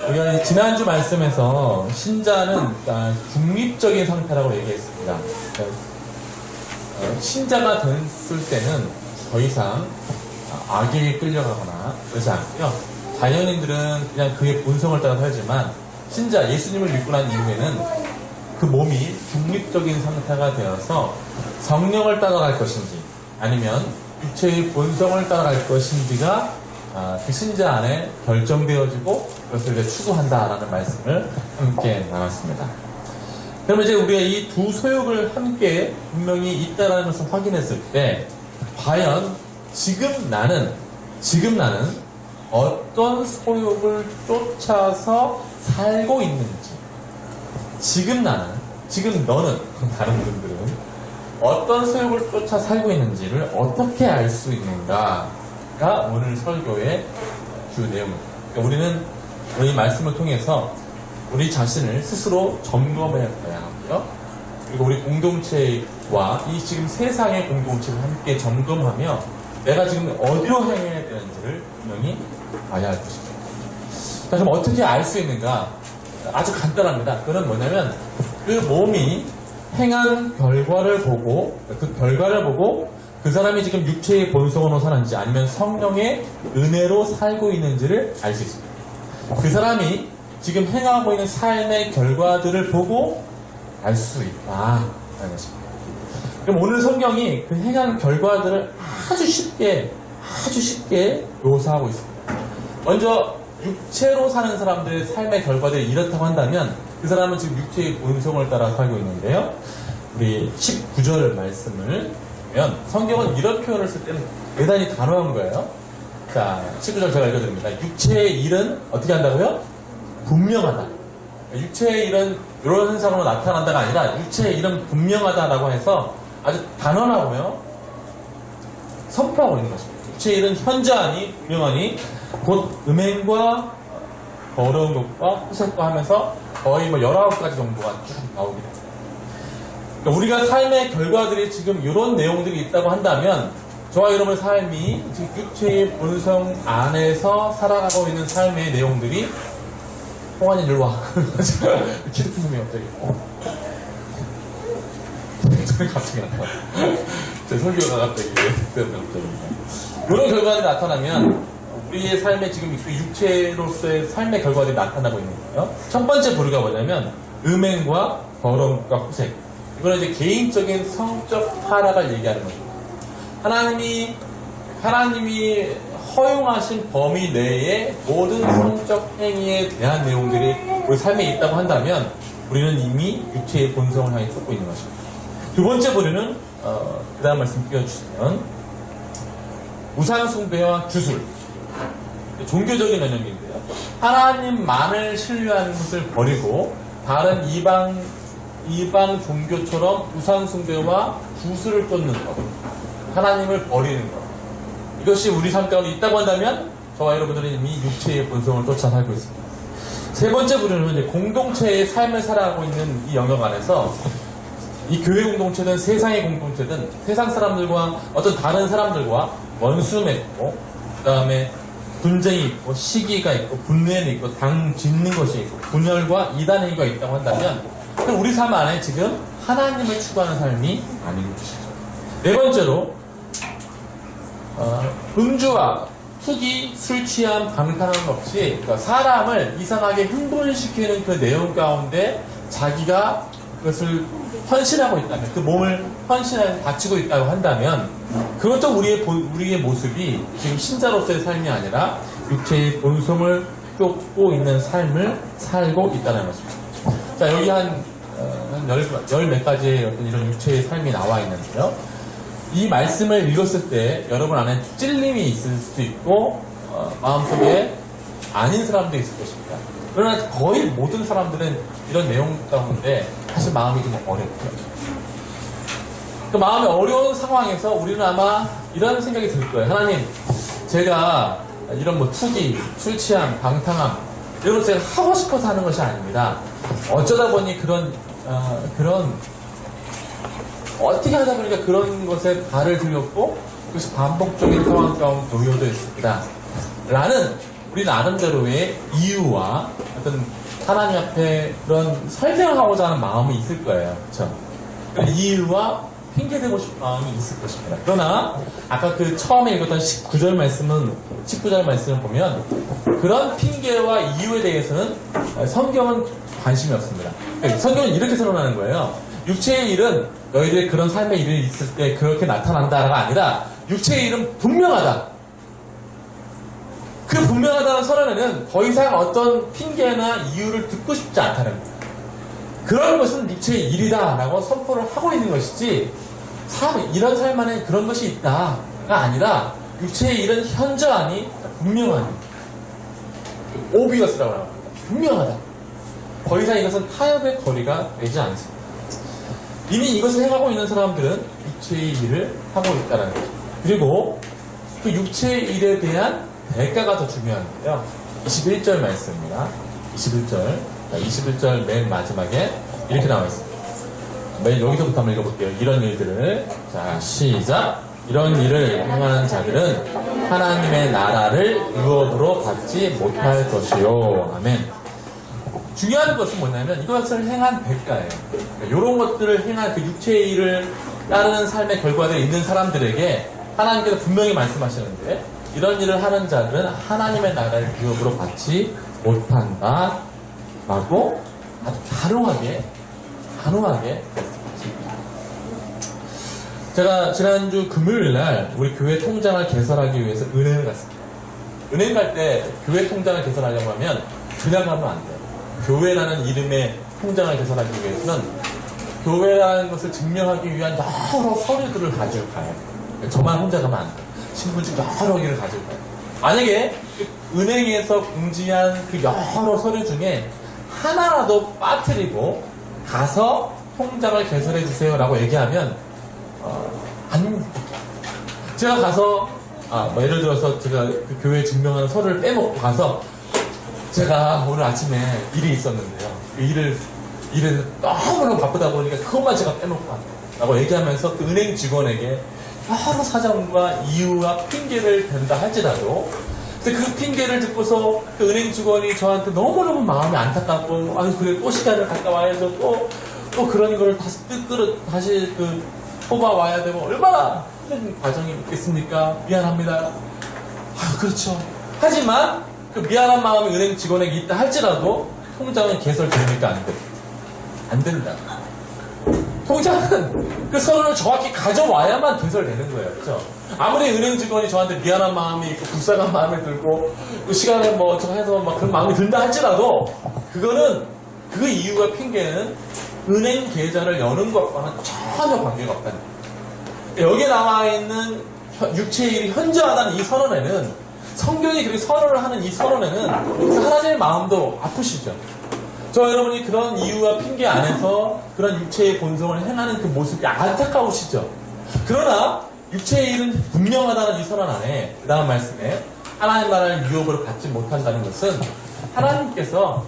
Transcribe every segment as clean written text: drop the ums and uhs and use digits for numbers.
우리가 지난주 말씀에서 신자는 중립적인 상태라고 얘기했습니다. 신자가 됐을 때는 더 이상 악에 끌려가거나 그러지 않고요. 자연인들은 그냥 그의 본성을 따라 살지만 신자, 예수님을 믿고 난 이후에는 그 몸이 중립적인 상태가 되어서 성령을 따라갈 것인지 아니면 육체의 본성을 따라갈 것인지가 그 신자 안에 결정되어지고 그것을 이제 추구한다라는 말씀을 함께 나눴습니다. 그러면 이제 우리가 이 두 소욕을 함께 분명히 있다라는 것을 확인했을 때 과연 지금 나는 어떤 소욕을 쫓아서 살고 있는지, 지금 너는 다른 분들은 어떤 소욕을 쫓아 살고 있는지를 어떻게 알 수 있는가가 오늘 설교의 주 내용입니다. 그러니까 우리는 이 말씀을 통해서 우리 자신을 스스로 점검해야 하고요. 그리고 우리 공동체와 이 지금 세상의 공동체를 함께 점검하며 내가 지금 어디로 향해야 되는지를 분명히 봐야 할 것이죠. 자, 그럼 어떻게 알 수 있는가? 아주 간단합니다. 그건 뭐냐면 그 몸이 행한 결과를 보고 그 사람이 지금 육체의 본성으로 사는지 아니면 성령의 은혜로 살고 있는지를 알 수 있습니다. 그 사람이 지금 행하고 있는 삶의 결과들을 보고 알 수 있다라는 것입니다. 그럼 오늘 성경이 그 행한 결과들을 아주 쉽게 묘사하고 있습니다. 먼저 육체로 사는 사람들의 삶의 결과들이 이렇다고 한다면 그 사람은 지금 육체의 본성을 따라 살고 있는데요. 우리 19절 말씀을 보면 성경은 이런 표현을 쓸 때는 대단히 단호한 거예요. 자, 19절 제가 읽어드립니다. 육체의 일은 어떻게 한다고요? 분명하다. 육체의 일은 이런 현상으로 나타난다가 아니라 육체의 일은 분명하다라고 해서 아주 단언하고요. 선포하고 있는 것입니다. 육체의 일은 현저하니 분명하니 곧 음행과 더러운 것과 후색과 하면서 거의 19가지 정도가 쭉 나오게 됩니다. 그러니까 우리가 삶의 결과들이 지금 이런 내용들이 있다고 한다면 저와 여러분의 삶이 지금 육체의 본성 안에서 살아가고 있는 삶의 내용들이 홍환이 일로 와. 키르트 선생님 갑자기 나타나. 제 설교가 갑자기 이런 결과들이 나타나면 우리의 삶에 지금 육체로서의 삶의 결과들이 나타나고 있는 거예요. 첫 번째 부류가 뭐냐면 음행과 더러움과 후색. 이거는 이제 개인적인 성적 하락을 얘기하는 거죠. 하나님이 허용하신 범위 내에 모든 성적 행위에 대한 내용들이 우리 삶에 있다고 한다면 우리는 이미 육체의 본성을 향해 쫓고 있는 것입니다. 두 번째 부류는 그 다음 말씀 띄워주시면 우상숭배와 주술, 종교적인 영역인데요. 하나님만을 신뢰하는 것을 버리고 다른 이방 종교처럼 우상숭배와 주술을 쫓는 것, 하나님을 버리는 것, 이것이 우리 삶 가운데 있다고 한다면 저와 여러분들은 이미 육체의 본성을 쫓아 살고 있습니다. 세 번째 부류는 이제 공동체의 삶을 살아가고 있는 이 영역 안에서 이 교회 공동체든 세상의 공동체든 세상 사람들과 어떤 다른 사람들과 원수 맺고 그 다음에 분쟁이 있고 시기가 있고 분열이 있고 당 짓는 것이 있고 분열과 이단행위가 있다고 한다면 그럼 우리 삶 안에 지금 하나님을 추구하는 삶이 아닌 것이죠. 네 번째로 음주와 투기, 술 취함, 방탕함 없이 그러니까 사람을 이상하게 흥분시키는 그 내용 가운데 자기가 그것을 헌신하고 있다면 그 몸을 헌신해서 바치고 있다고 한다면 그것도 우리의 모습이 지금 신자로서의 삶이 아니라 육체의 본성을 쫓고 있는 삶을 살고 있다는 것입니다. 자, 여기 한 열 몇 가지의 어떤 이런 육체의 삶이 나와 있는데요. 이 말씀을 읽었을 때 여러분 안에 찔림이 있을 수도 있고 마음속에 아닌 사람도 있을 것입니다. 그러나 거의 모든 사람들은 이런 내용 가운데 사실 마음이 좀 어렵고요. 그 마음이 어려운 상황에서 우리는 아마 이런 생각이 들 거예요. 하나님, 제가 이런 투기, 술 취함, 방탕함 이런 걸 제가 하고 싶어서 하는 것이 아닙니다. 어쩌다 보니 그런 어떻게 하다 보니까 그런 것에 발을 들였고 그것이 반복적인 상황 가운데 놓여져 있습니다. 라는 우리 나름대로의 이유와 어떤 하나님 앞에 그런 설명하고자 하는 마음이 있을 거예요. 그렇죠? 이유와 핑계대고 싶은 마음이 있을 것입니다. 그러나 아까 그 처음에 읽었던 19절 말씀을 보면 그런 핑계와 이유에 대해서는 성경은 관심이 없습니다. 성경은 이렇게 선언하는 거예요. 육체의 일은 너희들의 그런 삶의 일이 있을 때 그렇게 나타난다가 아니라 육체의 일은 분명하다. 그 분명하다는 선언에는 더 이상 어떤 핑계나 이유를 듣고 싶지 않다는 거예요. 그런 것은 육체의 일이다 라고 선포를 하고 있는 것이지 이런 삶 안에 그런 것이 있다가 아니라 육체의 일은 현저하니 분명하니 오비어스라고 합니다. 분명하다. 더 이상 이것은 타협의 거리가 되지 않습니다. 이미 이것을 행하고 있는 사람들은 육체의 일을 하고 있다는 거죠. 그리고 그 육체의 일에 대한 대가가 더 중요한데요. 21절 말씀입니다. 21절 맨 마지막에 이렇게 나와 있습니다. 맨 여기서부터 한번 읽어볼게요. 이런 일들을. 자, 시작. 이런 일을 행하는 자들은 하나님의 나라를 유업으로 받지 못할 것이요. 아멘. 중요한 것은 뭐냐면 이것을 행한 대가예요. 이런 것들을 행한 그 육체의 일을 따르는 삶의 결과들이 있는 사람들에게 하나님께서 분명히 말씀하시는데 이런 일을 하는 자들은 하나님의 나라를 유업으로 받지 못한다 라고 아주 단호하게 제가 지난주 금요일날 우리 교회 통장을 개설하기 위해서 은행을 갔습니다. 은행 갈 때 교회 통장을 개설하려고 하면 그냥 가면 안 돼요. 교회라는 이름의 통장을 개설하기 위해서는 교회라는 것을 증명하기 위한 여러 서류들을 가지고 가요. 저만 혼자 가면 안 돼요. 신분증 여러 개를 가지고 가요. 만약에 그 은행에서 공지한 그 여러 서류 중에 하나라도 빠뜨리고 가서 통장을 개설해 주세요 라고 얘기하면 제가 가서 뭐 예를 들어서 제가 그 교회 증명하는 서류를 빼먹고 가서 제가 오늘 아침에 일이 있었는데요. 그 일을 너무너무 바쁘다 보니까 그것만 제가 빼먹고 왔다고 얘기하면서 그 은행 직원에게 여러 사정과 이유와 핑계를 댄다 할지라도 근데 그 핑계를 듣고서 그 은행 직원이 저한테 너무너무 마음이 안타깝고 그래 또 시간을 가까워야죠. 또 그런 걸 다시 뽑아와야 되고 얼마나 힘든 과정이 있겠습니까? 미안합니다. 그렇죠. 하지만 그 미안한 마음이 은행 직원에게 있다 할지라도 통장은 개설됩니까? 안 된다. 통장은 그 서류를 정확히 가져와야만 개설되는 거예요. 그렇죠? 아무리 은행 직원이 저한테 미안한 마음이 있고 불쌍한 마음이 들고 그 시간을 해서 그런 마음이 든다 할지라도 그거는 그 이유와 핑계는 은행 계좌를 여는 것과는 전혀 관계가 없다는 거예요. 여기에 나와 있는 육체의 일이 현저하다는 이 선언에는 성경이 그렇게 선언을 하는 이 선언에는 하나님의 마음도 아프시죠. 저 여러분이 그런 이유와 핑계 안에서 그런 육체의 본성을 행하는 그 모습이 안타까우시죠. 그러나 육체의 일은 분명하다는 이 선언 안에 그 다음 말씀에 하나님 나라를 유업으로 받지 못한다는 것은 하나님께서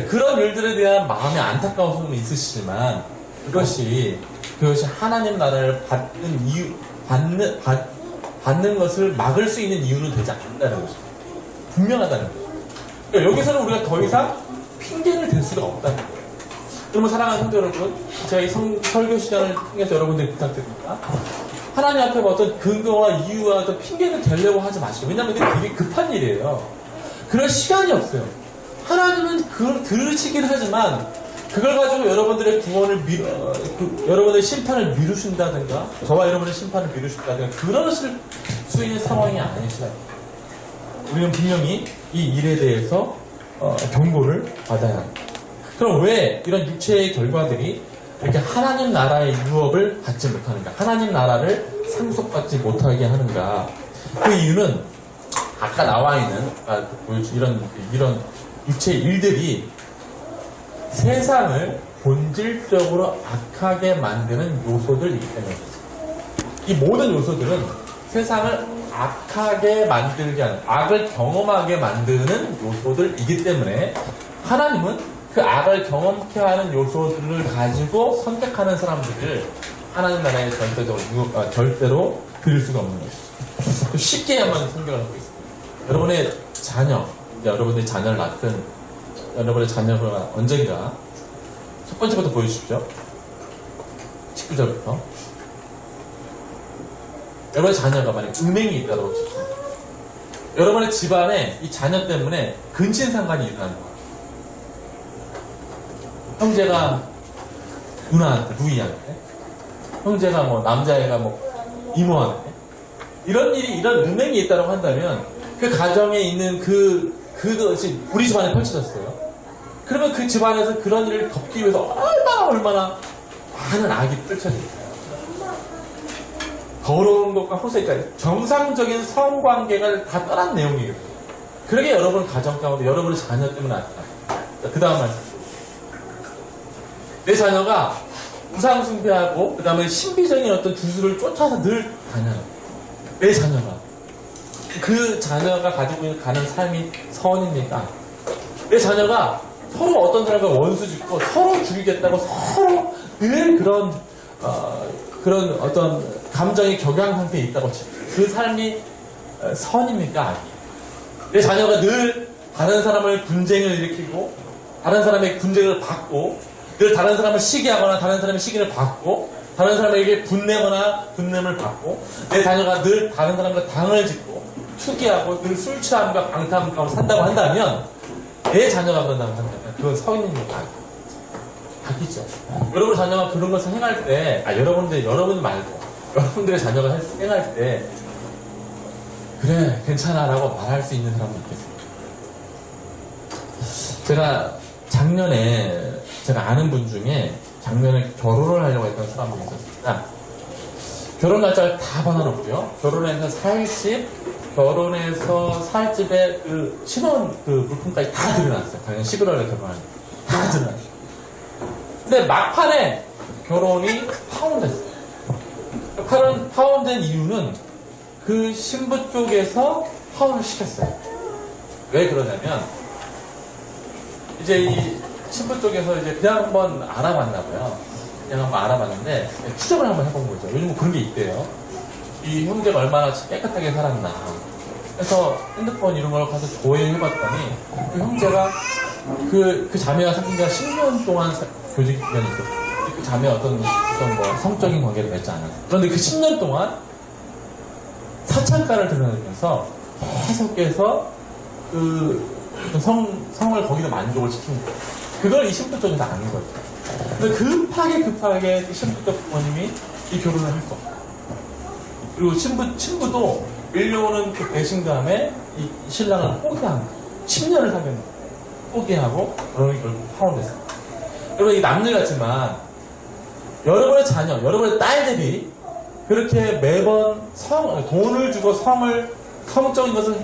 그런 일들에 대한 마음의 안타까움은 있으시지만 그것이 하나님 나라를 받는 것을 막을 수 있는 이유는 되지 않는다는 것입니다. 분명하다는 거죠. 그러니까 여기서는 우리가 더 이상 핑계를 댈 수가 없다는 거예요. 그러면 사랑하는 성도 여러분, 제가 이 설교 시간을 통해서 여러분들이 부탁드립니다. 하나님 앞에 어떤 근거와 이유와 어떤 핑계를 대려고 하지 마시고, 왜냐하면 이게 되게 급한 일이에요. 그럴 시간이 없어요. 하나님은 그걸 들으시긴 하지만 그걸 가지고 여러분들의 구원을 여러분들의 심판을 미루신다든가 저와 여러분의 심판을 미루신다든가 그러실 수 있는 상황이 아니셔요. 우리는 분명히 이 일에 대해서 경고를 받아야 합니다. 그럼 왜 이런 육체의 결과들이 이렇게 하나님 나라의 유업을 받지 못하는가? 하나님 나라를 상속받지 못하게 하는가? 그 이유는 아까 나와 있는 이런 육체의 일들이 세상을 본질적으로 악하게 만드는 요소들이기 때문입니다. 이 모든 요소들은 세상을 악하게 만들게 하는, 악을 경험하게 만드는 요소들이기 때문에 하나님은 그 악을 경험케 하는 요소들을 가지고 선택하는 사람들을 하나님 나라에 절대로 드릴 수가 없는 것이죠. 쉽게 한번 생각을 하고 있습니다. 여러분의 자녀, 여러분의 자녀를 낳든 여러분의 자녀가 언젠가 첫 번째부터 보여주십시오. 19절부터. 여러분의 자녀가 만약 은행이 있다고 칩시다. 여러분의 집안에 이 자녀 때문에 근친상간이 일어나는 거예요. 형제가 누나한테, 루이한테, 형제가 뭐 남자애가 뭐 이모한테, 이런 일이, 이런 은행이 있다고 한다면 그 가정에 있는 그것이 우리 집안에 펼쳐졌어요. 그러면 그 집안에서 그런 일을 덮기 위해서 얼마나 많은 악이 펼쳐질까요? 더러운 것과 호색까지 정상적인 성관계가 다 떠난 내용이거든요. 그러게 여러분 가정 가운데 여러분의 자녀 때문에 나타납니다. 그 다음 말씀. 내 자녀가 우상숭배하고 그 다음에 신비적인 어떤 주술을 쫓아서 늘 다녀요. 내 자녀가. 그 자녀가 가지고 가는 삶이 선입니까? 내 자녀가 서로 어떤 사람과 원수 짓고 서로 죽이겠다고 서로 늘 그런 어떤 감정의 격양 상태에 있다고 치죠. 그 삶이 선입니까? 아니에요. 내 자녀가 늘 다른 사람을 분쟁을 일으키고 다른 사람의 분쟁을 받고 늘 다른 사람을 시기하거나 다른 사람의 시기를 받고 다른 사람에게 분내거나 분냄을 받고 내 자녀가 늘 다른 사람과 당을 짓고 투기하고 늘 술 취함과 방탕 가운데 산다고 한다면 내 자녀가 그런다고 한다면 그건 선입니까? 악이죠. 여러분 자녀가 그런 것을 행할 때 여러분 말고 여러분들의 자녀가 행할 때 그래 괜찮아 라고 말할 수 있는 사람도 있겠습니다. 제가 작년에 제가 아는 분 중에 작년에 결혼을 하려고 했던 사람이 있었습니다. 결혼 날짜를 다 받아놓고요. 결혼해서 살 집에 그 신혼 그 물품까지 다 들여놨어요. 당연히 11월에 결혼하니까 다 들여놨어요. 근데 막판에 결혼이 파혼됐어요. 파혼된 이유는 그 신부 쪽에서 파혼을 시켰어요. 왜 그러냐면 이제 이 신부 쪽에서 이제 그냥 한번 알아봤나봐요. 그냥 한번 알아봤는데 추적을 한번 해본 거죠. 요즘 그런 게 있대요. 이 형제가 얼마나 깨끗하게 살았나. 그래서 핸드폰 이런 걸 가서 조회해봤더니 그 형제가 그 자매와 사귄 지가 10년 동안 교직 기간이 있었어요. 그 자매와 어떤 뭐 성적인 관계를 맺지 않았어요. 그런데 그 10년 동안 사창가를 드러내면서 계속해서 성을 거기서 만족을 시킨 거예요. 그걸 이 신부 쪽에서 아는 거죠. 근데 급하게 그 신부 쪽 부모님이 이 결혼을 할 거예요. 그리고 신부도 밀려오는 그 배신감에 이 신랑을 포기한 거예요. 10년을 사귀었는데 포기하고 결혼이 결국 파혼됐어요. 여러분, 이게 남일 같지만 여러분의 자녀, 여러분의 딸들이 그렇게 매번 돈을 주고 성적인 것을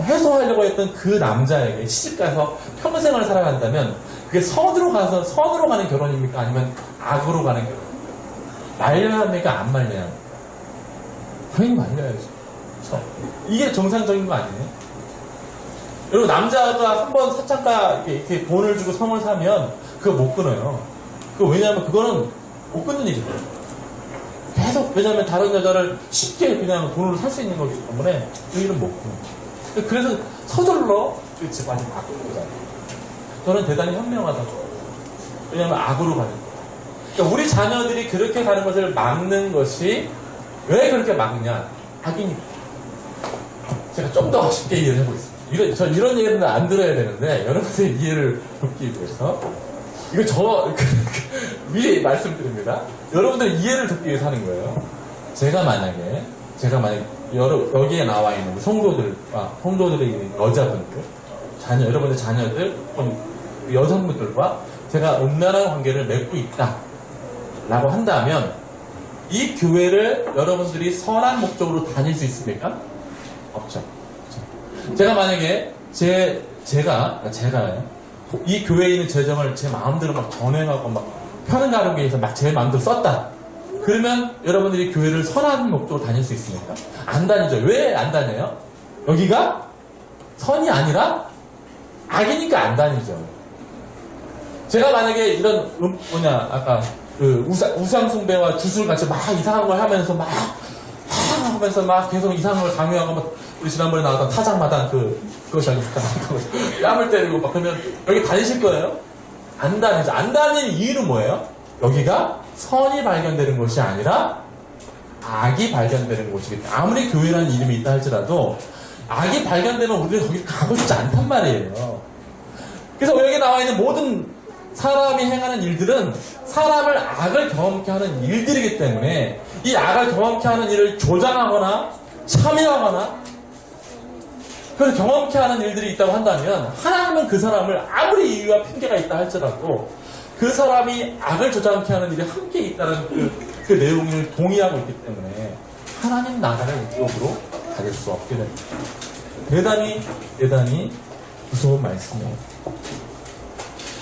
해소하려고 했던 그 남자에게 시집가서 평생을 살아간다면 그게 선으로 가는 결혼입니까? 아니면 악으로 가는 결혼입니까? 말려야 합니까? 안 말려야 합니까? 당연히 말려야죠. 그렇죠? 이게 정상적인 거 아니에요? 여러분, 남자가 한번 사창가 이렇게 돈을 주고 성을 사면 그거 못 끊어요. 왜냐하면 그거는 못 끊는 일이거든요. 계속, 왜냐하면 다른 여자를 쉽게 그냥 돈으로 살 수 있는 거기 때문에 그 일은 못 끊어요. 그래서 서둘러 그 집안이 바꾸는 거잖아요. 저는 대단히 현명하다고. 왜냐하면 악으로 가는 거예요. 그러니까 우리 자녀들이 그렇게 가는 것을 막는 것이 왜 그렇게 막느냐? 악이니까. 제가 좀 더 쉽게 이해를 해보겠습니다. 전 이런 얘기는 안 들어야 되는데 여러분의 이해를 돕기 위해서 이거 미리 말씀드립니다. 여러분들 이해를 돕기 위해서 하는 거예요. 제가 만약에 여기에 나와 있는 성도들의 여자분들, 여러분의 자녀들, 여성분들과 제가 음란한 관계를 맺고 있다라고 한다면 이 교회를 여러분들이 선한 목적으로 다닐 수 있습니까? 없죠. 제가 만약에 제가요, 이 교회에 있는 재정을 제 마음대로 막 전행하고 막 편을 가르기 위해서 막 제 마음대로 썼다. 그러면 여러분들이 교회를 선한 목적으로 다닐 수 있습니까? 안 다니죠. 왜 안 다녀요? 여기가 선이 아니라 악이니까 안 다니죠. 제가 만약에 이런 아까 그 우상숭배와 주술 같이 막 이상한 걸 하면서 막 계속 이상한 걸 강요하고 막 우리 지난번에 나왔던 타작마당 그것이 아닙니까? 뺨을 때리고 막 그러면 여기 다니실 거예요? 안 다니죠. 안 다니는 이유는 뭐예요? 여기가 선이 발견되는 곳이 아니라 악이 발견되는 곳이기 때문에 아무리 교회라는 이름이 있다 할지라도 악이 발견되면 우리는 거기 가고 싶지 않단 말이에요. 그래서 여기 나와 있는 모든 사람이 행하는 일들은 사람을 악을 경험케 하는 일들이기 때문에 이 악을 경험케 하는 일을 조장하거나 참여하거나 그래서 경험케 하는 일들이 있다고 한다면 하나님은 그 사람을 아무리 이유와 핑계가 있다 할지라도 그 사람이 악을 조장케 하는 일이 함께 있다는 그 내용을 동의하고 있기 때문에 하나님 나라를 이쪽으로 가질 수 없게 됩니다. 대단히 무서운 말씀이에요.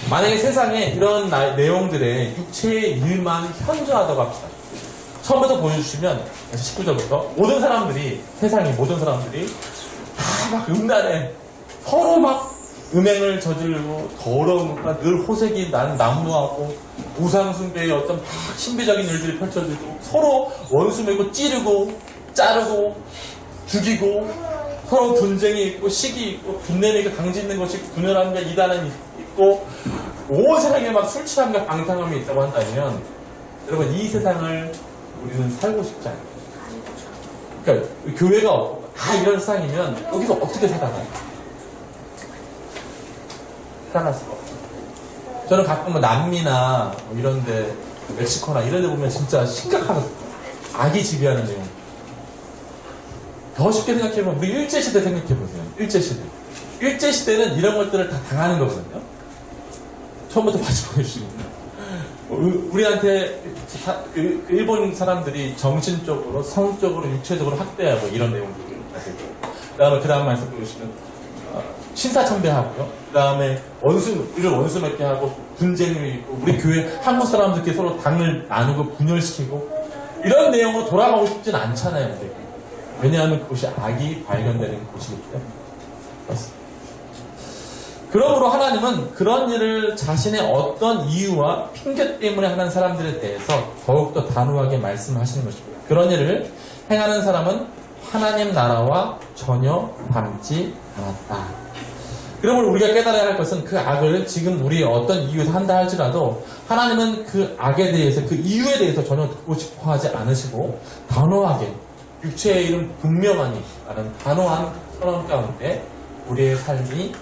만약에 세상에 이런 내용들의 육체의 일만 현저하다고 합시다. 처음부터 보여주시면 19절부터 모든 사람들이 세상의 모든 사람들이 다 막 음란해 서로 막 음행을 저지르고 더러운 늘 호색이 난 난무하고 우상숭배의 어떤 막 신비적인 일들이 펼쳐지고 서로 원수 맺고 찌르고 자르고 죽이고 서로 분쟁이 있고 시기 있고 분내미가 강짓는 것이 있고 분열함과 이단은 있고 온 세상에 막 술취함과 방탕함이 있다고 한다면 여러분 이 세상을 우리는 살고 싶지 않아요. 그러니까 교회가 없고 다 이런 세상이면 여기서 어떻게 살아가요? 살아갈 수가 없어요. 저는 가끔 남미나 뭐 이런데 멕시코나 이런 데 보면 진짜 심각한 악이 지배하는 내용. 더 쉽게 생각해보면 우리 일제시대 생각해보세요. 일제시대. 일제시대는 이런 것들을 다 당하는 거거든요. 처음부터 같이 보여주시면 우리한테 일본 사람들이 정신적으로, 성적으로, 육체적으로 학대하고 이런 내용들을 가지고 그 다음 말씀 보시면 신사참배하고요. 그 다음에 우리를 원수 맺게 하고 분쟁이 있고 우리 교회 한국 사람들끼리 서로 당을 나누고 분열시키고 이런 내용으로 돌아가고 싶진 않잖아요. 우리가. 왜냐하면 그것이 악이 발견되는 곳이기 때문에. 그렇습니다. 그러므로 하나님은 그런 일을 자신의 어떤 이유와 핑계 때문에 하는 사람들에 대해서 더욱더 단호하게 말씀하시는 것입니다. 그런 일을 행하는 사람은 하나님 나라와 전혀 닮지 않았다. 그러므로 우리가 깨달아야 할 것은 그 악을 지금 우리 어떤 이유에서 한다 할지라도 하나님은 그 악에 대해서 그 이유에 대해서 전혀 듣고 싶어 하지 않으시고 단호하게 육체의 이름 분명하니 라는 단호한 선언 가운데 우리의 삶이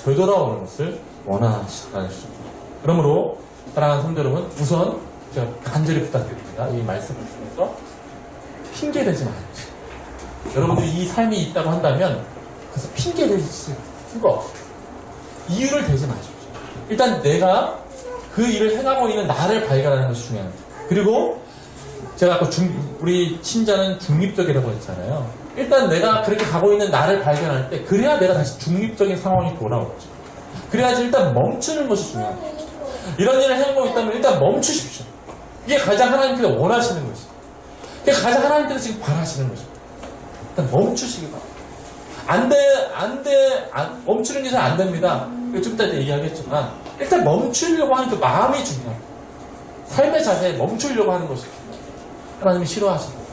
되돌아오는 것을 원하시다는 것입니다. 그러므로 사랑하는 성도 여러분, 우선 제가 간절히 부탁드립니다. 이 말씀을 통해서 핑계대지 마십시오. 여러분들이 이 삶이 있다고 한다면 그래서 핑계대실 수가 없어요. 이유를 대지 마십시오. 일단 내가 그 일을 행하고 있는 나를 발견하는 것이 중요합니다. 그리고 제가 아까 우리 신자는 중립적이라고 했잖아요. 일단 내가 그렇게 가고 있는 나를 발견할 때 그래야 내가 다시 중립적인 상황이 돌아오죠. 그래야지 일단 멈추는 것이 중요합니다. 이런 일을 행하고 있다면 일단 멈추십시오. 이게 가장 하나님께서 원하시는 것이죠. 이게 가장 하나님께서 지금 바라시는 것입니다. 일단 멈추시기 바랍니다. 멈추는 게 잘 안 됩니다. 좀 이따 얘기하겠지만 일단 멈추려고 하는 그 마음이 중요합니다. 삶의 자세에 멈추려고 하는 것이 하나님이 싫어하십니다.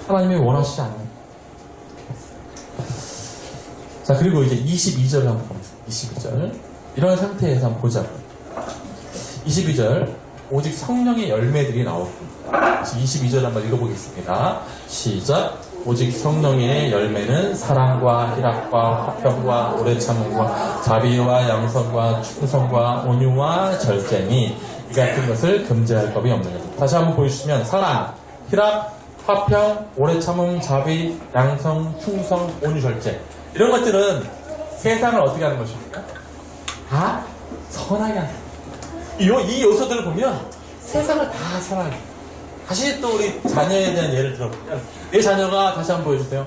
하나님이 원하시지 않는. 자, 그리고 이제 22절 한번 보겠습니다. 22절. 이런 상태에서 한번 보자고요. 22절. 오직 성령의 열매들이 나옵니다. 22절 한번 읽어보겠습니다. 시작. 오직 성령의 열매는 사랑과 희락과 화평과 오래 참음과 자비와 양선과 충성과 온유와 절제니 이 같은 것을 금지할 법이 없는 것. 다시 한번 보여주시면 사랑, 희락, 화평, 오래 참음, 자비, 양성, 충성, 온유, 절제. 이런 것들은 세상을 어떻게 하는 것입니까? 다 선하게 하는 거예요. 이 요소들을 보면 세상을 다 선하게 해요. 다시 또 우리 자녀에 대한 예를 들어보면 내 자녀가 다시 한번 보여주세요.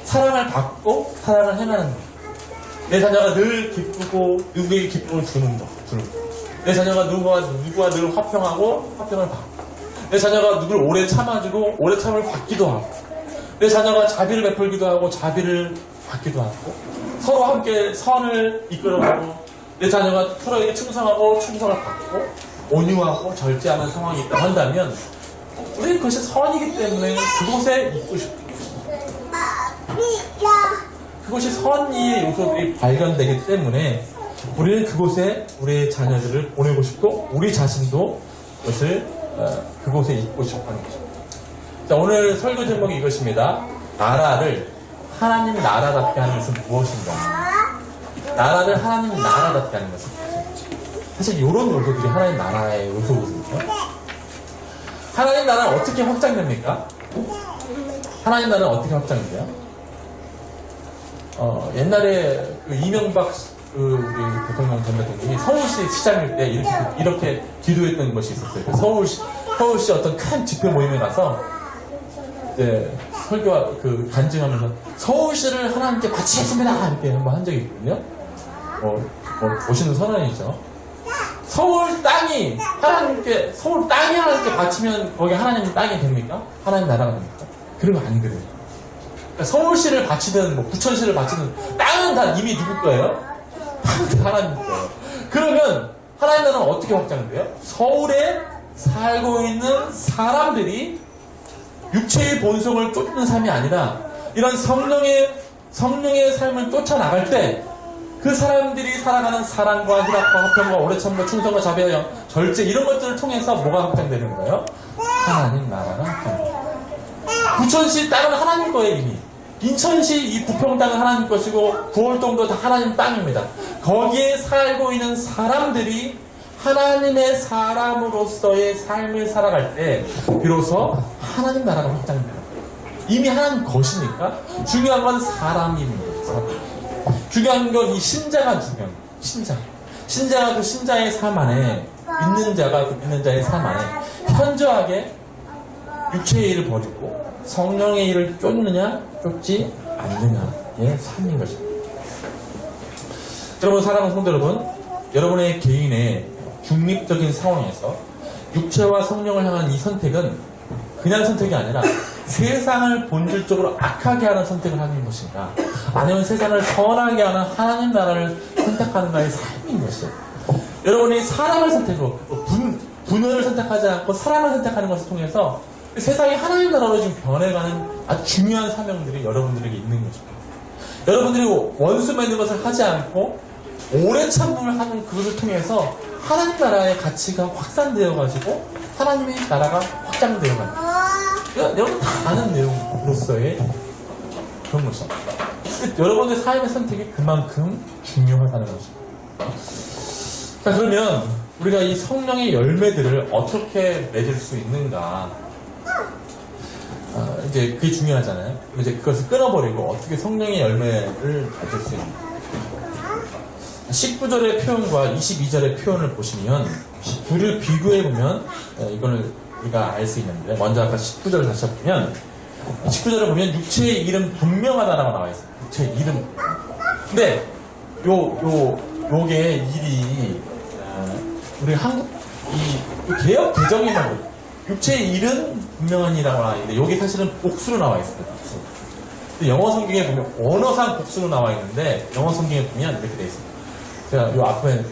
사랑을 받고 사랑을 행하는 거예요. 내 자녀가 늘 기쁘고 누구에게 기쁨을 주는 거. 내 자녀가 누구와 늘 화평하고 화평을 받고 내 자녀가 누구를 오래 참아주고 오래 참을 받기도 하고 내 자녀가 자비를 베풀기도 하고 자비를 받기도 하고 서로 함께 선을 이끌어가고 내 자녀가 서로에게 충성하고 충성을 받고 온유하고 절제하는 상황이 있다고 한다면 우리는 그것이 선이기 때문에 그곳에 있고 싶은 것입니다. 그것이 선의의 요소들이 발견되기 때문에 우리는 그곳에 우리의 자녀들을 보내고 싶고 우리 자신도 그곳에 있고 싶어 하는 것입니다. 자, 오늘 설교 제목이 이것입니다. 나라를 하나님 나라답게 하는 것은 무엇인가? 나라를 하나님 나라답게 하는 것은 무엇인가? 사실 이런 요소들이 하나님 나라의 요소거든요. 하나님 나라는 어떻게 확장됩니까? 하나님 나라는 어떻게 확장돼요? 옛날에 그 이명박 우리 대통령 전 대통령이 서울시 시장일 때 이렇게 기도했던 것이 있었어요. 서울시 어떤 큰 집회 모임에 가서 이제 설교와 간증하면서 서울시를 하나님께 바치겠습니다 이렇게 한번 한 적이 있거든요. 보시는 선언이죠. 서울 땅이 하나님께 바치면 거기 하나님 땅이 됩니까? 하나님 나라가 됩니까? 그런 거 아니거든요. 그러니까 서울시를 바치든 부천시를 바치든 땅은 다 이미 누구 거예요? 땅은 다 하나님 거예요. 그러면 하나님 나라는 어떻게 확장돼요? 서울에 살고 있는 사람들이 육체의 본성을 쫓는 삶이 아니라 이런 성령의 삶을 쫓아나갈 때 그 사람들이 살아가는 사랑과 희락과 화평과 오래참과 충성과 자비와 절제 이런 것들을 통해서 뭐가 확장되는 거예요? 하나님 나라가 확장돼요. 부천시 땅은 하나님 거예요 이미. 인천시 이 부평 땅은 하나님 것이고 구월동도 다 하나님 땅입니다. 거기에 살고 있는 사람들이 하나님의 사람으로서의 삶을 살아갈 때 비로소 하나님 나라가 확장돼요. 이미 하나님 것이니까 중요한 건 사람입니다. 사람. 중요한 건 이 신자가 중요한 거예요. 신자가 그 신자의 삶 안에 믿는 자가 그 믿는 자의 삶 안에 현저하게 육체의 일을 버리고 성령의 일을 쫓느냐 쫓지 않느냐의 삶인 것입니다. 여러분 사랑하는 성도 여러분, 여러분의 개인의 중립적인 상황에서 육체와 성령을 향한 이 선택은 그냥 선택이 아니라 세상을 본질적으로 악하게 하는 선택을 하는 것인가 아니면 세상을 선하게 하는 하나님 나라를 선택하는가의 삶인 것이에요. 여러분이 사랑을 선택하고 분열을 선택하지 않고 사랑을 선택하는 것을 통해서 세상이 하나님 나라로 지금 변해가는 아주 중요한 사명들이 여러분들에게 있는 것입니다. 여러분들이 원수 맺는 것을 하지 않고 오래 참음을 하는 그것을 통해서 하나님 나라의 가치가 확산되어가지고 하나님의 나라가 확장되어가는 여러분 다 아는 내용으로서의 그런 것입니다. 여러분의 삶의 선택이 그만큼 중요하다는 것입니다. 자, 그러면 우리가 이 성령의 열매들을 어떻게 맺을 수 있는가? 이제 그게 중요하잖아요. 이제 그것을 끊어버리고 어떻게 성령의 열매를 맺을 수 있는가? 19절의 표현과 22절의 표현을 보시면 둘을 비교해보면 이거를 우리가 알 수 있는데 먼저 아까 19절을 다시 보면 19절을 보면 육체의 일은 분명하다라고 나와 있어요. 육체의 이름. 근데 요게 일이 우리 한국 이 개혁 개정에만 육체의 일은 분명하니라고 나와 있는데 요게 사실은 복수로 나와 있어요. 복수. 근데 영어 성경에 보면 언어상 복수로 나와 있는데 영어 성경에 보면 이렇게 돼 있습니다. 제가 요 앞에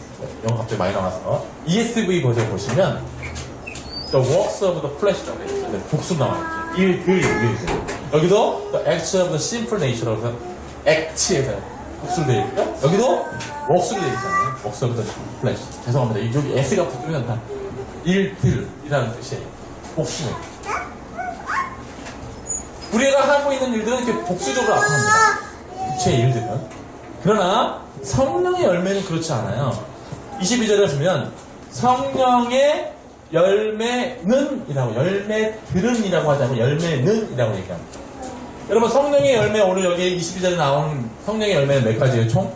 영어 갑자기 많이 나와서 ESV 버전 보시면 The works of the flesh라고 해요. 복수 나와 있죠. 일들 여기도 The acts of the sinful nature라고 해서 act에서 복수로 되어 있고 여기도 works로 되어 있잖아요. works of the flesh. 죄송합니다. 여기 S가 붙으면 다 일들이라는 뜻이에요. 복수예요. 우리가 하고 있는 일들은 이렇게 복수적으로 나타납니다. 육체의 일들은. 그러나 성령의 열매는 그렇지 않아요. 22절에 보면 성령의 열매는 이라고 열매들은 이라고 하지 않고 열매는 이라고 얘기합니다. 여러분 성령의 열매 오늘 여기 22절에 나오는 성령의 열매는 몇 가지예요? 총?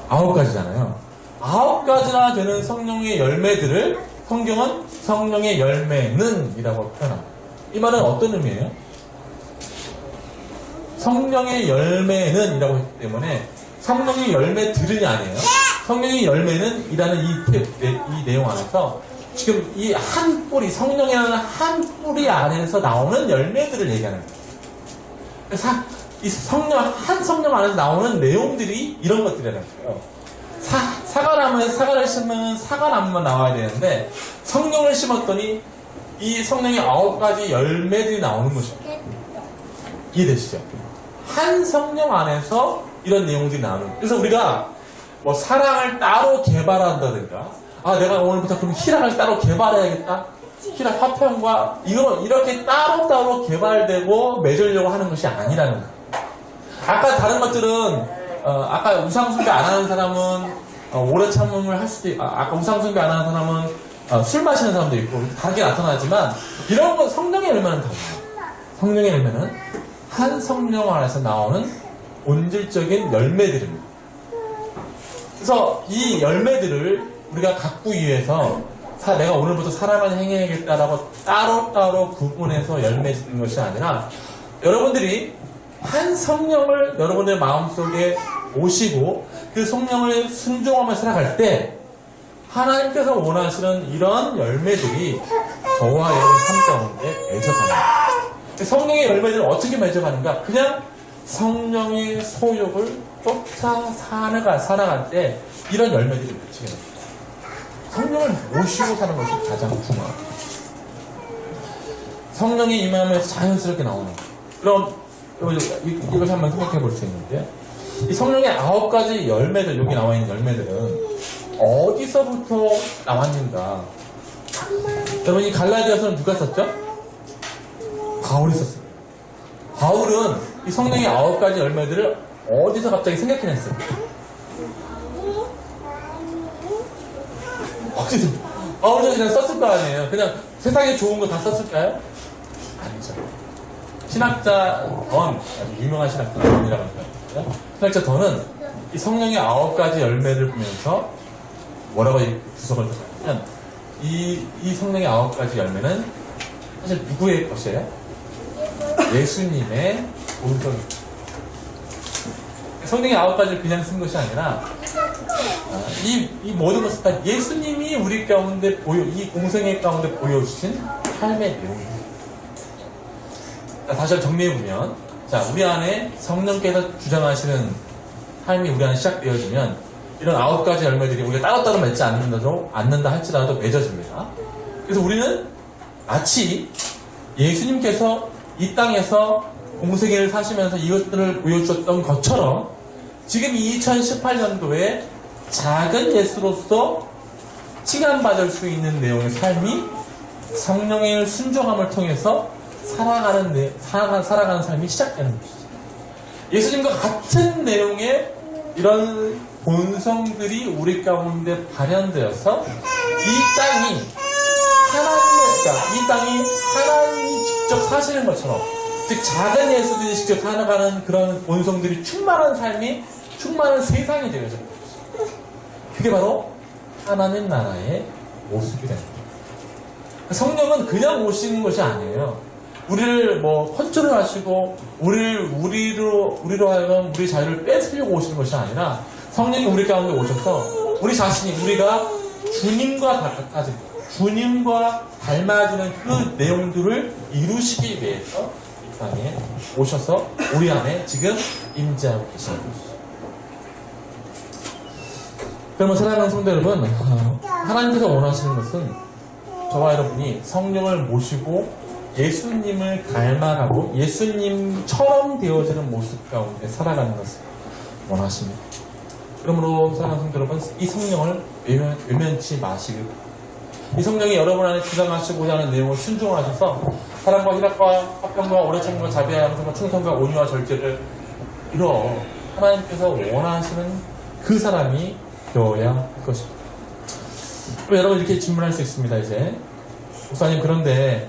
9가지잖아요. 9가지나 되는 성령의 열매들을 성경은 성령의 열매는 이라고 표현합니다. 이 말은 어떤 의미예요? 성령의 열매는 이라고 했기 때문에 성령의 열매들은이 아니에요. 성령의 열매는 이라는 이 내용 안에서 지금 이 한 뿌리, 성령이라는 한 뿌리 안에서 나오는 열매들을 얘기하는 거예요. 이 한 성령 안에서 나오는 내용들이 이런 것들이라는 거예요. 사과나무에서 사과를 심으면 사과나무만 나와야 되는데 성령을 심었더니 이 성령의 9가지 열매들이 나오는 것입니다. 이해되시죠? 한 성령 안에서 이런 내용들이 나오는 거예요. 그래서 우리가 뭐 사랑을 따로 개발한다든가, 아, 내가 오늘부터 그럼 희락을 따로 개발해야겠다. 희락 화평과 이렇게 따로따로 개발되고 맺으려고 하는 것이 아니라는 거예요. 아까 다른 것들은 아까 우상숭배 안 하는 사람은 오래 참음을 할 수도 있고, 아까 우상숭배 안 하는 사람은 술 마시는 사람도 있고 다르게 나타나지만 이런 건 성령의 열매는 달라요. 성령의 열매는 한 성령 안에서 나오는 본질적인 열매들입니다. 그래서 이 열매들을 우리가 갖기 위해서 내가 오늘부터 사랑을 행해야겠다라고 따로따로 구분해서 열매 짓는 것이 아니라 여러분들이 한 성령을 여러분의 마음속에 모시고 그 성령을 순종하며 살아갈 때 하나님께서 원하시는 이런 열매들이 저와 여러분 삶 가운데 맺어갑니다. 성령의 열매들은 어떻게 맺어가는가? 그냥 성령의 소욕을 쫓아 살아갈 때 이런 열매들이 맺히게 됩니다. 성령을 모시고 사는 것이 가장 중요합니다. 성령의 임함에서 자연스럽게 나오는 거예요. 그럼 이것을 한번 생각해 볼 수 있는데, 이 성령의 9가지 열매들, 여기 나와 있는 열매들은 어디서부터 나왔는가? 여러분, 이 갈라디아서는 누가 썼죠? 바울이 썼어요. 바울은 이 성령의 9가지 열매들을 어디서 갑자기 생각해냈어요? 어디서? 바울은 그냥 썼을 거 아니에요. 그냥 세상에 좋은 거 다 썼을까요? 아니죠. 신학자 던, 아주 유명한 신학자 던이라고 합니다. 신학자 던은 이 성령의 9가지 열매를 보면서 뭐라고 주석을 했냐면, 이 성령의 9가지 열매는 사실 누구의 것이에요? 예수님의 본성입니다. 성령의 9가지를 그냥 쓴 것이 아니라 이 모든 것은 다 예수님이 우리 가운데 이 공생애 가운데 보여주신 삶의 내용입니다. 다시 정리해보면, 자, 우리 안에 성령께서 주장하시는 삶이 우리 안에 시작되어지면 이런 9가지 열매들이 우리가 따로따로 맺지 않는다 할지라도 맺어집니다. 그래서 우리는 마치 예수님께서 이 땅에서 공생애를 사시면서 이것들을 보여주셨던 것처럼 지금 2018년도에 작은 예수로서 칭함받을 수 있는 내용의 삶이 성령의 순종함을 통해서 살아가는 삶이 시작되는 것이죠. 예수님과 같은 내용의 이런 본성들이 우리 가운데 발현되어서 이 땅이 하나님이 직접 사시는 것처럼, 즉 작은 예수들이 직접 살아가는 그런 본성들이 충만한 삶이, 충만한 세상이 되어져 있는 것이죠. 그게 바로 하나님 나라의 모습이 되는 거예요. 성령은 그냥 오시는 것이 아니에요. 우리를 컨트롤 하시고 우리로 하여금 우리 자유를 뺏으려고 오시는 것이 아니라 성령이 우리 가운데 오셔서 우리가 주님과 닮아지는 그 내용들을 이루시기 위해서 이 땅에 오셔서 우리 안에 지금 임재하고 계시는 것이죠. 그러면 사랑하는 성도 여러분, 하나님께서 원하시는 것은 저와 여러분이 성령을 모시고 예수님을 닮아가고 예수님처럼 되어지는 모습 가운데 살아가는 것을 원하십니다. 그러므로 사랑하는 성도 여러분, 이 성령을 외면치 마시길. 이 성령이 여러분 안에 주장하시고자 하는 내용을 순종하셔서 사랑과 희락과 화평과 오래 참음과 자비와 양성과 충성과 온유와 절제를 이뤄 하나님께서 원하시는 그 사람이 되어야 할 것입니다. 여러분, 이렇게 질문할 수 있습니다. 이제 목사님, 그런데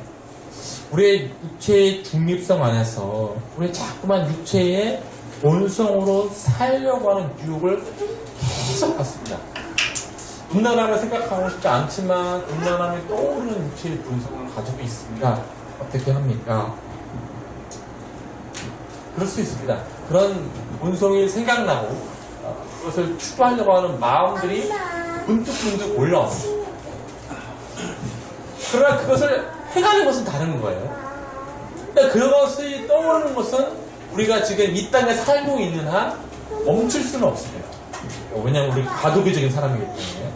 우리의 육체의 중립성 안에서 우리 자꾸만 육체의 본성으로 살려고 하는 유혹을 계속 받습니다. 음란함을 생각하고 싶지 않지만 음란함이 떠오르는 육체의 본성을 가지고 있습니다. 어떻게 합니까? 그럴 수 있습니다. 그런 본성이 생각나고 그것을 추구하려고 하는 마음들이 문득문득 올라옵니다. 그러나 그것을 해가는 것은 다른 거예요. 그러니까 그것이 떠오르는 것은 우리가 지금 이 땅에 살고 있는 한 멈출 수는 없습니다. 왜냐하면 우리 과도기적인 사람이기 때문에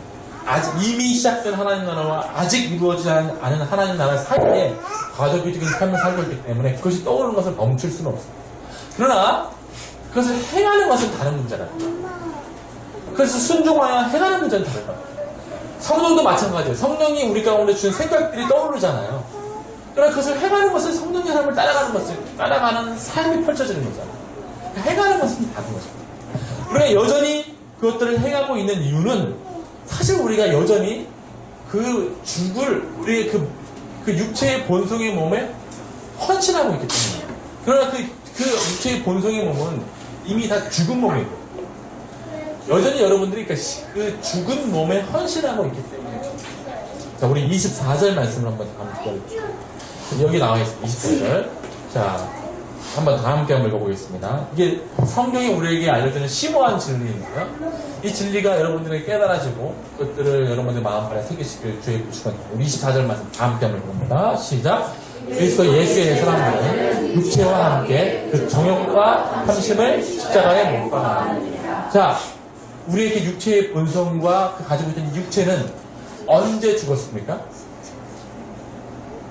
아직 이미 시작된 하나님 나라와 아직 이루어지지 않은 하나님 나라 사이에 과도기적인 삶을 살고 있기 때문에 그것이 떠오르는 것을 멈출 수는 없습니다. 그러나 그것을 행하는 것은 다른 문제다. 그래서 순종하여 행하는 문제는 다르다. 성령도 마찬가지예요. 성령이 우리 가운데 주는 생각들이 떠오르잖아요. 그러나 그것을 행하는 것은 성령의 사람을 따라가는 삶이 펼쳐지는 거잖아요. 행하는 것은 다른 거죠. 우리가 여전히 그것들을 행하고 있는 이유는 사실 우리가 여전히 우리의 그 육체의 본성의 몸에 헌신하고 있기 때문에. 그러나 그 육체의 본성의 몸은 이미 다 죽은 몸이에요. 여전히 여러분들이 그 죽은 몸에 헌신하고 있기 때문에. 자, 우리 24절 말씀을 한번 함께 여기 나와 있습니다. 24절. 자, 한번 다 함께 한번 읽어보겠습니다. 이게 성경이 우리에게 알려주는 심오한 진리인데요. 이 진리가 여러분들에게 깨달아지고 그것들을 여러분들 마음판에 새기시길 주의 부시건 우리 24절 말씀 다 함께 한번 읽어봅니다. 시작. 그리스도 예수의 사람들은 육체와 함께 그 정욕과 탐심을 십자가에 못 박아. 자, 우리의 그 육체의 본성과 그 가지고 있는 육체는 언제 죽었습니까?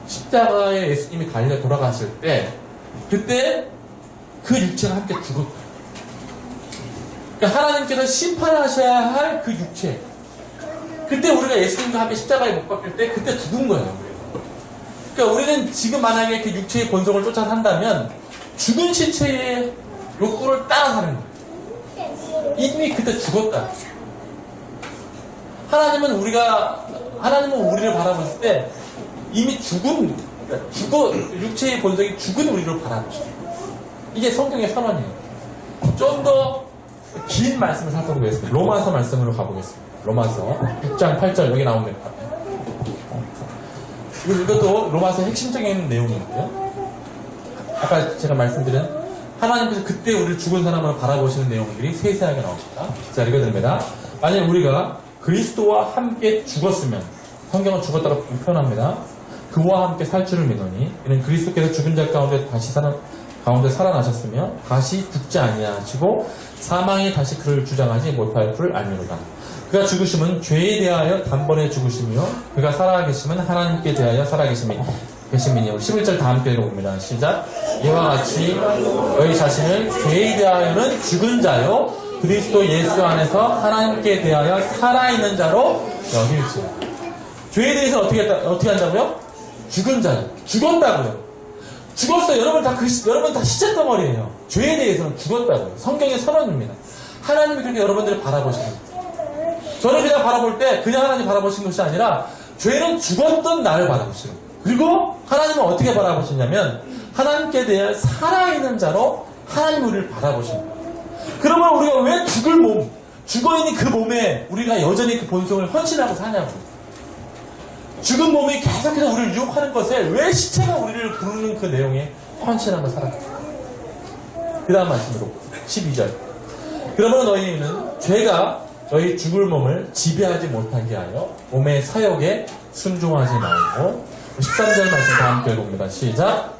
십자가에 예수님이 달려 돌아가실 때 그때 그 육체가 함께 죽었다. 그러니까 하나님께서 심판하셔야 할 그 육체. 그때 우리가 예수님과 함께 십자가에 못 박힐 때 그때 죽은 거예요. 그러니까 우리는 지금 만약에 그 육체의 본성을 쫓아 산다면 죽은 신체의 욕구를 따라 사는 거예요. 이미 그때 죽었다. 하나님은 우리를 바라보실 때 이미 육체의 본성이 죽은 우리를 바라보셔요. 이게 성경의 선언이에요. 좀 더 긴 말씀을 살펴보겠습니다. 로마서 말씀으로 가보겠습니다. 로마서 6장 8절 여기 나옵니다. 이것도 로마서의 핵심적인 내용인데요. 아까 제가 말씀드린 하나님께서 그때 우리를 죽은 사람으로 바라보시는 내용들이 세세하게 나옵니다. 자, 읽어드립니다. 만약 우리가 그리스도와 함께 죽었으면, 성경은 죽었다고 표현합니다. 그와 함께 살 줄을 믿으니 이는 그리스도께서 죽은 자 가운데 가운데 살아나셨으며 다시 죽지 아니하시고 사망이 다시 그를 주장하지 못할 줄 알미로다. 그가 죽으심은 죄에 대하여 단번에 죽으시며 그가 살아계심은 하나님께 대하여 살아계심이니 11절 다 함께 읽어봅니다. 시작. 이와 같이 너희 자신을 죄에 대하여는 죽은 자요 그리스도 예수 안에서 하나님께 대하여 살아있는 자로 여길지어다. 죄에 대해서 어떻게 한다고요? 죽은 자요. 죽었다고요. 죽었어요. 여러분 다 시체 덩어리예요. 죄에 대해서는 죽었다고요. 성경의 선언입니다. 하나님이 그렇게 여러분들을 바라보시는 거예요. 저를 그냥 바라볼 때 그냥 하나님 바라보신 것이 아니라 죄는 죽었던 나를 바라보시는 거예요. 그리고 하나님은 어떻게 바라보시냐면 하나님께 대해 살아있는 자로 하나님 우리를 바라보시는 거예요. 그러면 우리가 왜 죽어있는 그 몸에 우리가 여전히 그 본성을 헌신하고 사냐고. 죽은 몸이 계속해서 우리를 유혹하는 것에 왜 시체가 우리를 부르는 그 내용에 헌신하며 살아가요. 그 다음 말씀으로 12절. 그러므로 너희는 죄가 너희 죽을 몸을 지배하지 못하게 하여 몸의 사욕에 순종하지 말고 13절 말씀 다 함께 읽어봅니다. 시작.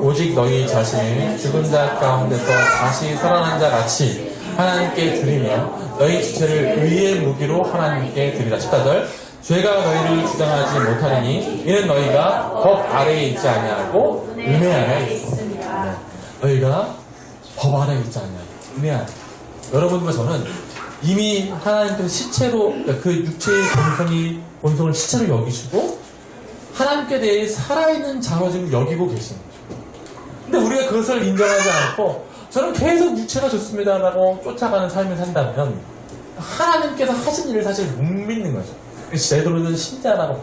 오직 너희 자신을 죽은 자 가운데서 다시 살아난 자 같이 하나님께 드리며 너희 지체를 의의 무기로 하나님께 드리라. 14절. 죄가 너희를 주장하지 못하리니 이는 너희가 법 아래에 있지 아니하고 은혜 아래에 있습니다. 너희가 법 아래에 있지 아니하고 은혜 아래. 여러분과 저는 이미 하나님께서 시체로 그 육체의 본성을 시체로 여기시고 하나님께 대해 살아있는 자로 지금 여기고 계신 거죠. 근데 우리가 그것을 인정하지 않고 저는 계속 육체가 좋습니다라고 쫓아가는 삶을 산다면 하나님께서 하신 일을 사실 못 믿는 거죠. 제대로는 신자라고.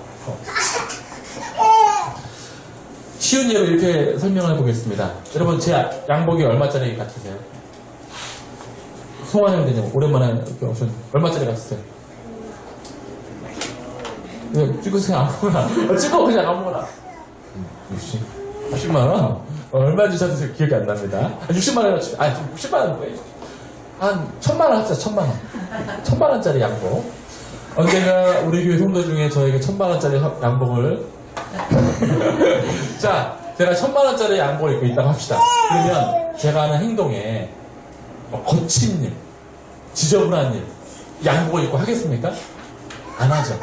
쉬운 예로 이렇게 설명을 해보겠습니다. 여러분 제 양복이 얼마짜리 같으세요? 송환이 되냐고 오랜만에 이렇게 오셨는데 얼마짜리 같으세요? 찍으세요 아무거나. 찍어 그냥 아무거나. 60만원? 얼마 주셔도 기억이 안 납니다. 60만원, 60만원 뭐예요? 한 1000만원 합시다. 1000만원. 1000만원짜리 양복. 언젠가 우리 교회 성도 중에 저에게 1000만원짜리 양복을 자, 제가 1000만원짜리 양복을 입고 있다고 합시다. 그러면 제가 하는 행동에 거친 일, 지저분한 일, 양복을 입고 하겠습니까? 안 하죠.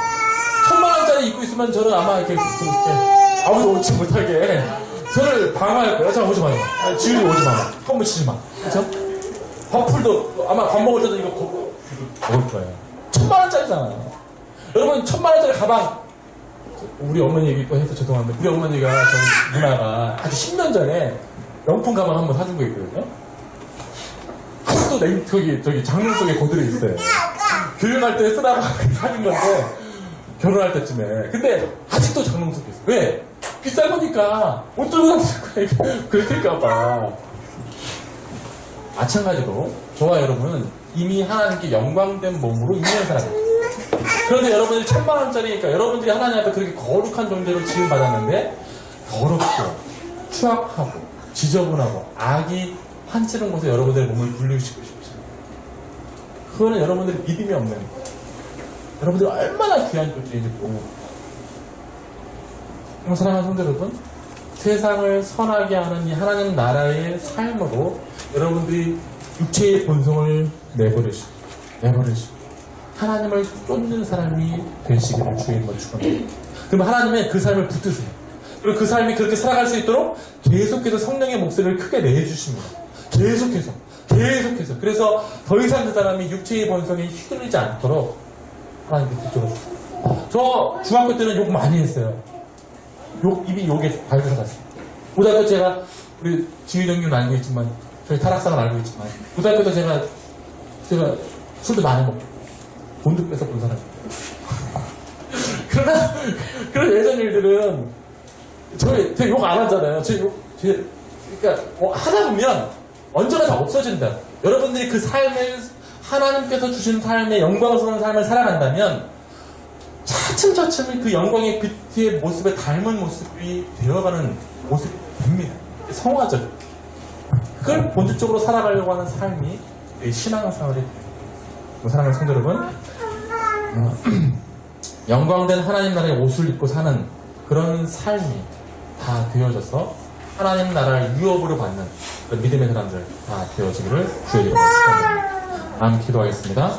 1000만원짜리 입고 있으면 저는 아마 이렇게 아무도 오지 못하게 저를 방어할 거야. 자, 오지 마요. 지훈이 오지 마. 껌을 치지 마. 그쵸? 밥풀도 아마 밥 먹을 때도 이거 먹을 거예요. 1000만원짜리잖아요. 여러분, 1000만원짜리 가방. 우리 어머니 얘기 또 해서 죄송한데, 우리 어머니가, 저희 누나가 아주 10년 전에 명품 가방 한번 사준 거 있거든요. 아직도 저기 장롱 속에 그대로 있어요. 교육할 때 쓰라고 사준 건데, 결혼할 때쯤에. 근데 아직도 장롱 속에 있어. 왜? 비싼 거니까 못 들고 다닐 거야. 그럴까봐. 마찬가지로 저와 여러분은 이미 하나님께 영광된 몸으로 있는 사람입니다. 그런데 여러분들이 1000만원짜리니까 여러분들이 하나님 앞에 그렇게 거룩한 존재로 지음받았는데 더럽고 추악하고 지저분하고 악이 판치는 곳에 여러분들의 몸을 분리시키고 싶죠. 그거는 여러분들의 믿음이 없는 거예요. 여러분들이 얼마나 귀한 존재인지 모르고. 사랑하는 성도 여러분, 세상을 선하게 하는 이 하나님 나라의 삶으로 여러분들이 육체의 본성을 내버리시고 하나님을 쫓는 사람이 되시기를 주의 이름으로 축원합니다. 그럼 하나님의 그 삶을 붙드세요. 그리고 그 삶이 그렇게 살아갈 수 있도록 계속해서 성령의 목소리를 크게 내주십니다. 계속해서. 그래서 더 이상 그 사람이 육체의 본성에 휘둘리지 않도록 하나님께 붙들어주세요. 저 중학교 때는 욕 많이 했어요. 입이 욕에 발그서 갔어요. 고등학교 제가 우리 지휘정님은 알고 있지만 저희 타락상은 알고 있지만 고등학교 때 제가 술도 많이 먹고 돈도 뺏어 본 사람이에요. 그러나 그런 예전 일들은 제가 욕 안 하잖아요. 그러니까 뭐 하다 보면 언제나 다 없어진다. 여러분들이 그 삶을 하나님께서 주신 삶의 영광스러운 삶을 살아간다면 차츰차츰 그 영광의 빛의 모습에 닮은 모습이 되어가는 모습이 됩니다. 성화적. 그걸 본질적으로 살아가려고 하는 삶이 신앙생활이 돼요. 사랑하는 성도 여러분, 영광된 하나님 나라의 옷을 입고 사는 그런 삶이 다 되어져서 하나님 나라를 유업으로 받는 그런 믿음의 사람들 다 되어지기를 주의 이름으로 축원합니다. 기도하겠습니다.